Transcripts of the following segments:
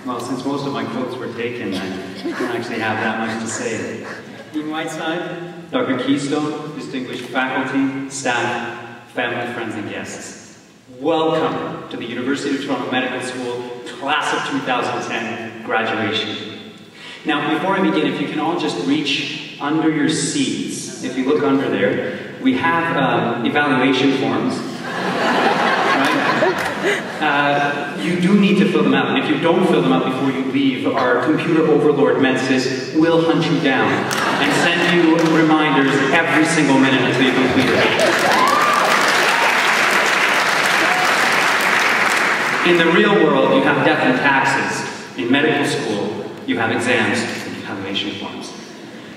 Well, since most of my quotes were taken, I don't actually have that much to say. Dean Whiteside, Dr. Keystone, distinguished faculty, staff, family, friends, and guests. Welcome to the University of Toronto Medical School Class of 2010 graduation. Now, before I begin, if you can all just reach under your seats, if you look under there, we have evaluation forms. You do need to fill them out, and if you don't fill them out before you leave, our computer overlord Mensis will hunt you down and send you reminders every single minute until you complete it. In the real world, you have death and taxes. In medical school, you have exams and evaluation forms.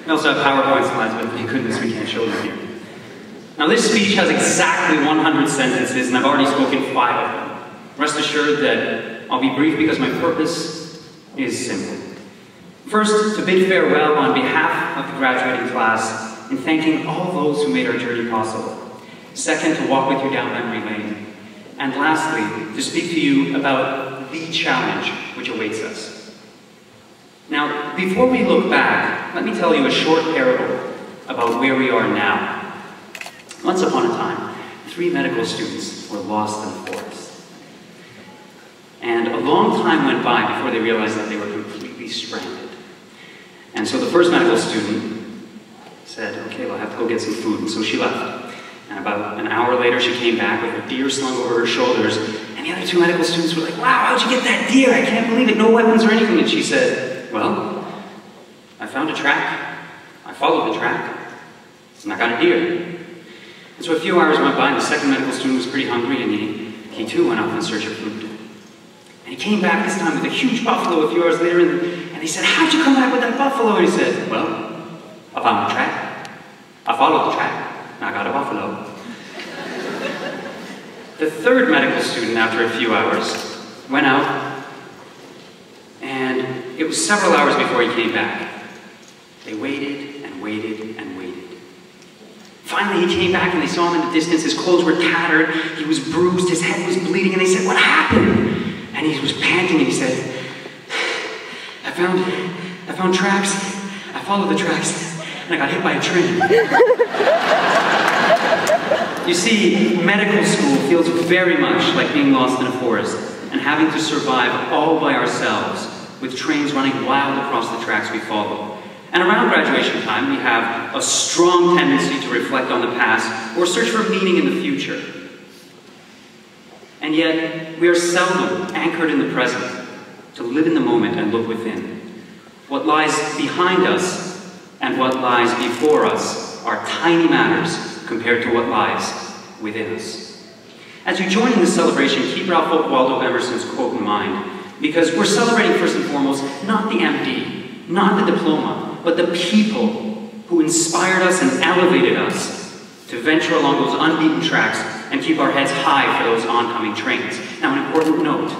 We also have PowerPoint slides, but thank goodness we can't show them here. Now, this speech has exactly 100 sentences, and I've already spoken 5 of them. Rest assured that I'll be brief because my purpose is simple. First, to bid farewell on behalf of the graduating class in thanking all those who made our journey possible. Second, to walk with you down memory lane. And lastly, to speak to you about the challenge which awaits us. Now, before we look back, let me tell you a short parable about where we are now. Once upon a time, 3 medical students were lost in the forest. And a long time went by before they realized that they were completely stranded. And so the first medical student said, okay, well, I have to go get some food. And so she left. And about an hour later, she came back with her deer slung over her shoulders. And the other 2 medical students were like, wow, how'd you get that deer? I can't believe it, no weapons or anything. And she said, well, I found a track. I followed the track. And I got a deer. And so a few hours went by, and the second medical student was pretty hungry, and he too went off in search of food. And he came back this time with a huge buffalo a few hours later, and he said, how'd you come back with that buffalo? And he said, well, I found the track. I followed the track, and I got a buffalo. The third medical student, after a few hours, went out, and it was several hours before he came back. They waited and waited and waited. Finally, he came back and they saw him in the distance. His clothes were tattered, he was bruised, his head was bleeding, and they said, what happened? And he was panting and he said, I found tracks, I followed the tracks, and I got hit by a train. You see, medical school feels very much like being lost in a forest and having to survive all by ourselves with trains running wild across the tracks we follow. And around graduation time, we have a strong tendency to reflect on the past or search for meaning in the future. And yet, we are seldom anchored in the present to live in the moment and look within. What lies behind us and what lies before us are tiny matters compared to what lies within us. As you join in this celebration, keep Ralph Waldo Emerson's quote in mind, because we're celebrating first and foremost not the MD, not the diploma, but the people who inspired us and elevated us to venture along those unbeaten tracks and keep our heads high for those oncoming trains. Now, an important note,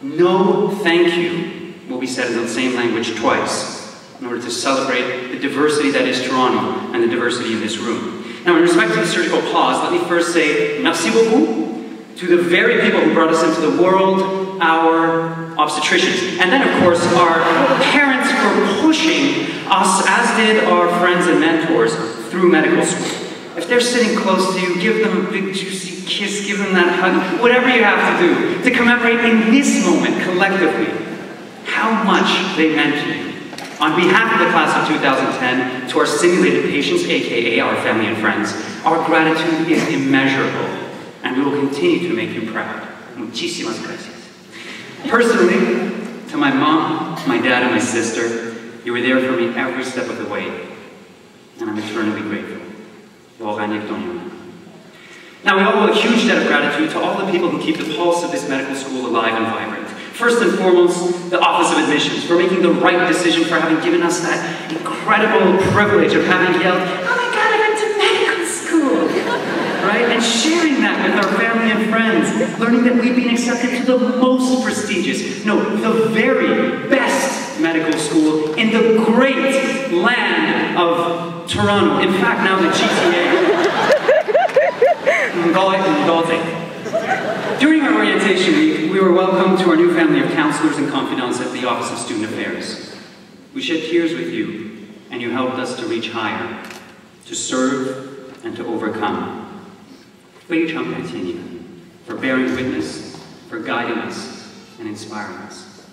no thank you will be said in the same language twice in order to celebrate the diversity that is Toronto and the diversity in this room. Now, in respect to the surgical pause, let me first say merci beaucoup to the very people who brought us into the world, our obstetricians, and then, of course, our parents for pushing us, as did our friends and mentors, through medical school. If they're sitting close to you, give them a big juicy kiss, give them that hug, whatever you have to do to commemorate in this moment, collectively, how much they meant to you. On behalf of the class of 2010, to our simulated patients, aka our family and friends, our gratitude is immeasurable, and we will continue to make you proud. Muchísimas gracias. Personally, to my mom, my dad, and my sister, you were there for me every step of the way, and I'm eternally grateful. Valedictorian. Now, we all owe a huge debt of gratitude to all the people who keep the pulse of this medical school alive and vibrant. First and foremost, the Office of Admissions, for making the right decision, for having given us that incredible privilege of having yelled, oh my God, I went to medical school, right? And sharing that with our family and friends, learning that we've been accepted to the most prestigious, no, the very best medical school in the great land of Toronto. In fact, now the GTA. During our orientation week, we were welcomed to our new family of counselors. counselors and confidants at the Office of Student Affairs. We shed tears with you, and you helped us to reach higher, to serve and to overcome. 非常感谢你们 for bearing witness, for guiding us, and inspiring us.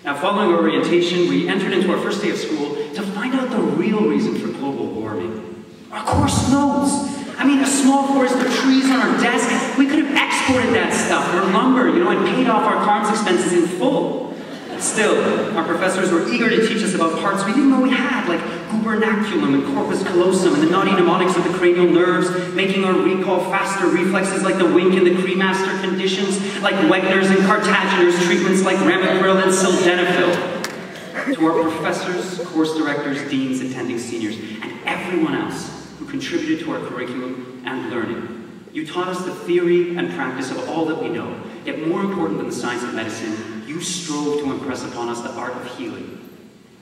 Now, following our orientation, we entered into our first day of school to find out the real reason for global warming. Our course notes. I mean, a small forest of trees on our desk, we could have exported that stuff for lumber, and paid off our comms expenses in full. Still, our professors were eager to teach us about parts we didn't know we had, like gubernaculum and corpus callosum and the naughty mnemonics of the cranial nerves, making our recall faster reflexes like the wink and the cremaster conditions, like Wegner's and Cartagener's treatments like ramipril and sildenafil. To our professors, course directors, deans, attending seniors, and everyone else who contributed to our curriculum and learning, you taught us the theory and practice of all that we know, yet more important than the science of medicine, you strove to impress upon us the art of healing.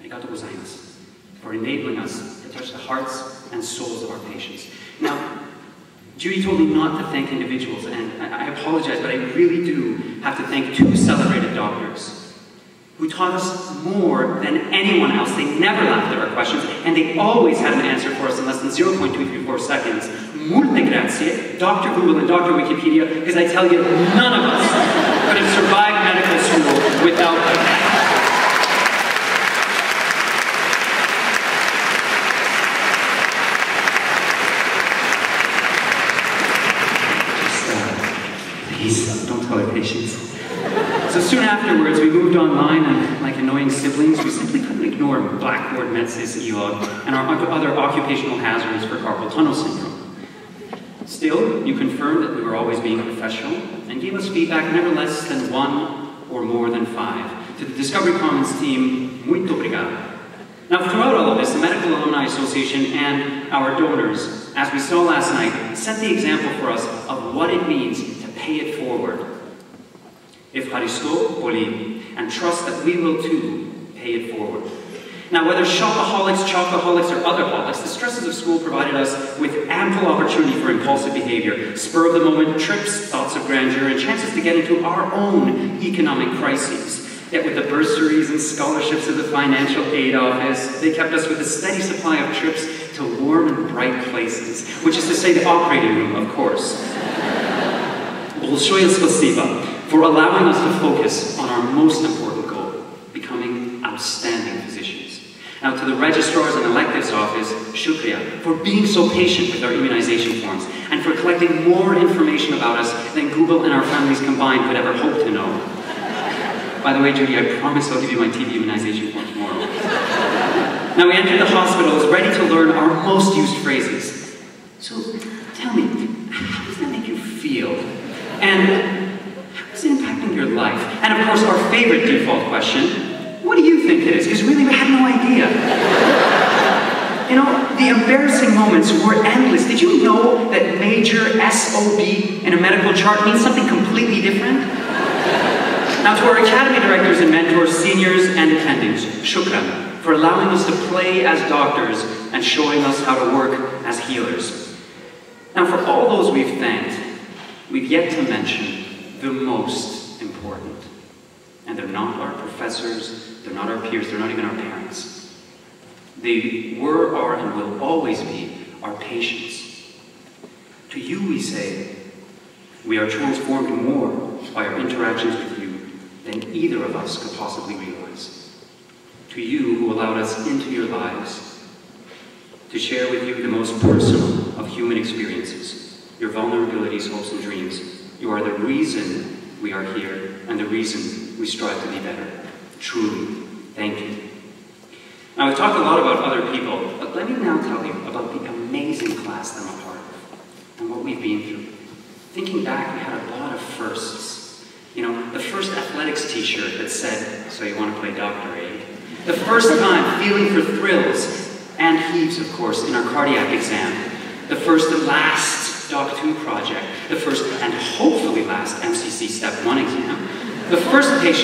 Arigatou gozaimasu, for enabling us to touch the hearts and souls of our patients. Now, Judy told me not to thank individuals, and I apologize, but I really do have to thank two celebrated doctors who taught us more than anyone else. They never laughed at our questions, and they always had an answer for us in less than 0.234 seconds. Molte grazie, Dr. Google and Dr. Wikipedia, because I tell you, none of us could have survived medical school without them. Please, don't tell our patients. So soon afterwards, we moved online, and like annoying siblings, we simply couldn't ignore Blackboard, Metsis, ELOG, and our other occupational hazards for carpal tunnel syndrome. Still, you confirmed that we were always being professional, and gave us feedback never less than 1 or more than 5. To the Discovery Commons team, muito obrigado. Now, throughout all of this, the Medical Alumni Association and our donors, as we saw last night, set the example for us of what it means to pay it forward. Evharisto Poli, and trust that we will too pay it forward. Now, whether shopaholics, chocoholics, or other holics, the stresses of school provided us with ample opportunity for impulsive behavior, spur-of-the-moment trips, thoughts of grandeur, and chances to get into our own economic crises. Yet with the bursaries and scholarships of the Financial Aid Office, they kept us with a steady supply of trips to warm and bright places, which is to say the operating room, of course. Bolshoye spasiba for allowing us to focus on our most important goal, becoming outstanding physicians. Now, to the registrars and electives office, shukriya, for being so patient with our immunization forms, and for collecting more information about us than Google and our families combined could ever hope to know. By the way, Judy, I promise I'll give you my TB immunization form tomorrow. Now, we entered the hospitals ready to learn our most used phrases. So, tell me, how does that make you feel? And how is it impacting your life? And of course, our favorite default question, what do you think it is? Because really, we had no idea. The embarrassing moments were endless. Did you know that major SOB in a medical chart means something completely different? Now, to our academy directors and mentors, seniors and attendings, shukran, for allowing us to play as doctors and showing us how to work as healers. Now, for all those we've thanked, we've yet to mention the most important. And they're not our professors, they're not our peers, they're not even our parents. They were, are, and will always be our patients. To you we say, we are transformed more by our interactions with you than either of us could possibly realize. To you who allowed us into your lives, to share with you the most personal of human experiences, your vulnerabilities, hopes, and dreams. You are the reason we are here, and the reason we strive to be better. Truly, thank you. Now, I've talked a lot about other people, but let me now tell you about the amazing class that I'm a part of, and what we've been through. Thinking back, we had a lot of firsts. The first athletics t-shirt that said, "So you want to play doctor, eh?" The first time feeling for thrills, and heaves, of course, in our cardiac exam. The first and last Doc 2 project. The first and hopefully last MCC Step 1 exam. The first patient